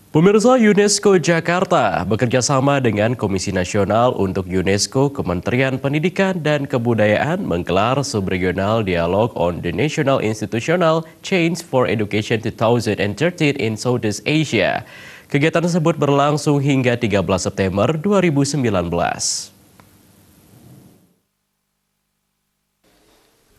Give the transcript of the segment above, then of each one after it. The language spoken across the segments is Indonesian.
Pemirsa, UNESCO Jakarta bekerja sama dengan Komisi Nasional untuk UNESCO, Kementerian Pendidikan dan Kebudayaan menggelar Subregional Dialogue on the National Institutional Change for Education 2013 in Southeast Asia. Kegiatan tersebut berlangsung hingga 13 September 2019.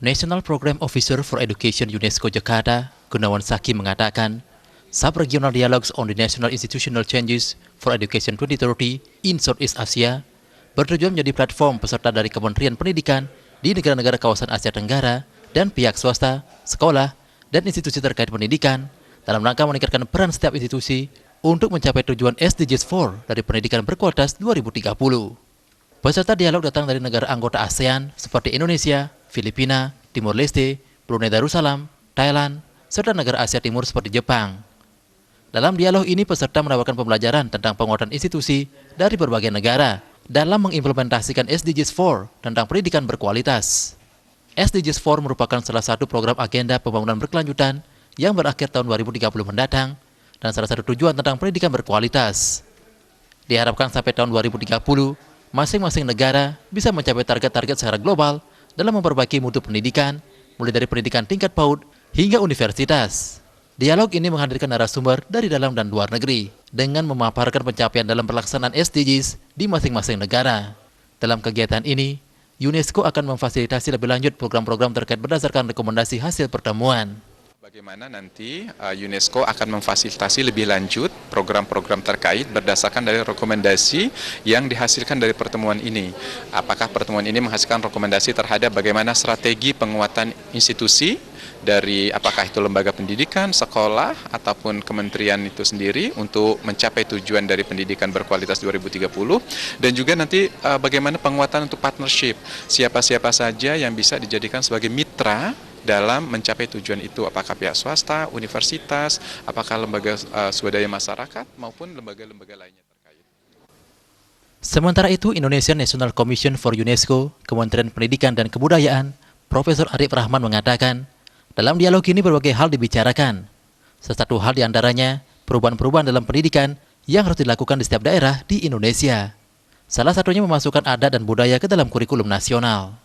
National Program Officer for Education UNESCO Jakarta, Gunawan Saki mengatakan, Subregional Dialogues on the National Institutional Changes for Education 2030 in Southeast Asia bertujuan menjadi platform peserta dari Kementerian Pendidikan di negara-negara kawasan Asia Tenggara dan pihak swasta, sekolah, dan institusi terkait pendidikan dalam rangka meningkatkan peran setiap institusi untuk mencapai tujuan SDGs 4 dari pendidikan berkualitas 2030. Peserta dialog datang dari negara anggota ASEAN seperti Indonesia, Filipina, Timor Leste, Brunei Darussalam, Thailand, serta negara Asia Timur seperti Jepang. Dalam dialog ini, peserta mendapatkan pembelajaran tentang penguatan institusi dari berbagai negara dalam mengimplementasikan SDGs 4 tentang pendidikan berkualitas. SDGs 4 merupakan salah satu program agenda pembangunan berkelanjutan yang berakhir tahun 2030 mendatang dan salah satu tujuan tentang pendidikan berkualitas. Diharapkan sampai tahun 2030, masing-masing negara bisa mencapai target-target secara global dalam memperbaiki mutu pendidikan, mulai dari pendidikan tingkat PAUD hingga universitas. Dialog ini menghadirkan narasumber dari dalam dan luar negeri dengan memaparkan pencapaian dalam pelaksanaan SDGs di masing-masing negara. Dalam kegiatan ini, UNESCO akan memfasilitasi lebih lanjut program-program terkait berdasarkan rekomendasi hasil pertemuan. Bagaimana nanti UNESCO akan memfasilitasi lebih lanjut program-program terkait berdasarkan dari rekomendasi yang dihasilkan dari pertemuan ini. Apakah pertemuan ini menghasilkan rekomendasi terhadap bagaimana strategi penguatan institusi dari apakah itu lembaga pendidikan, sekolah, ataupun kementerian itu sendiri untuk mencapai tujuan dari pendidikan berkualitas 2030, dan juga nanti bagaimana penguatan untuk partnership, siapa-siapa saja yang bisa dijadikan sebagai mitra dalam mencapai tujuan itu, apakah pihak swasta, universitas, apakah lembaga swadaya masyarakat, maupun lembaga-lembaga lainnya terkait. Sementara itu, Indonesian National Commission for UNESCO, Kementerian Pendidikan dan Kebudayaan, Profesor Arif Rahman mengatakan, dalam dialog ini berbagai hal dibicarakan. Salah satu hal diantaranya, perubahan-perubahan dalam pendidikan yang harus dilakukan di setiap daerah di Indonesia. Salah satunya memasukkan adat dan budaya ke dalam kurikulum nasional.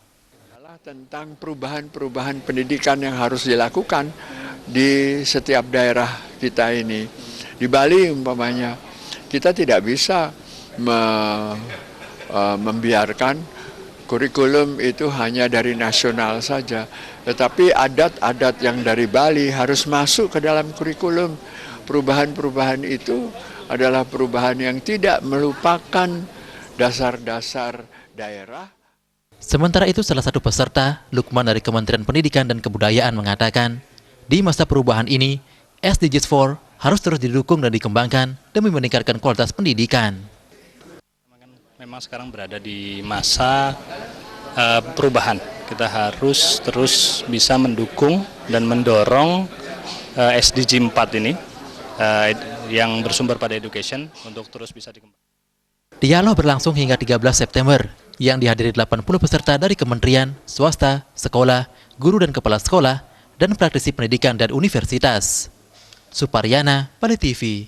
Tentang perubahan-perubahan pendidikan yang harus dilakukan di setiap daerah kita ini. Di Bali umpamanya, kita tidak bisa membiarkan kurikulum itu hanya dari nasional saja. Tetapi adat-adat yang dari Bali harus masuk ke dalam kurikulum. Perubahan-perubahan itu adalah perubahan yang tidak melupakan dasar-dasar daerah. Sementara itu, salah satu peserta, Lukman dari Kementerian Pendidikan dan Kebudayaan mengatakan, di masa perubahan ini, SDGs 4 harus terus didukung dan dikembangkan demi meningkatkan kualitas pendidikan. Memang sekarang berada di masa perubahan. Kita harus terus bisa mendukung dan mendorong SDG 4 ini yang bersumber pada education untuk terus bisa dikembangkan. Dialog berlangsung hingga 13 September yang dihadiri 80 peserta dari kementerian, swasta, sekolah, guru dan kepala sekolah, dan praktisi pendidikan dan universitas. Suparyana, Bali TV.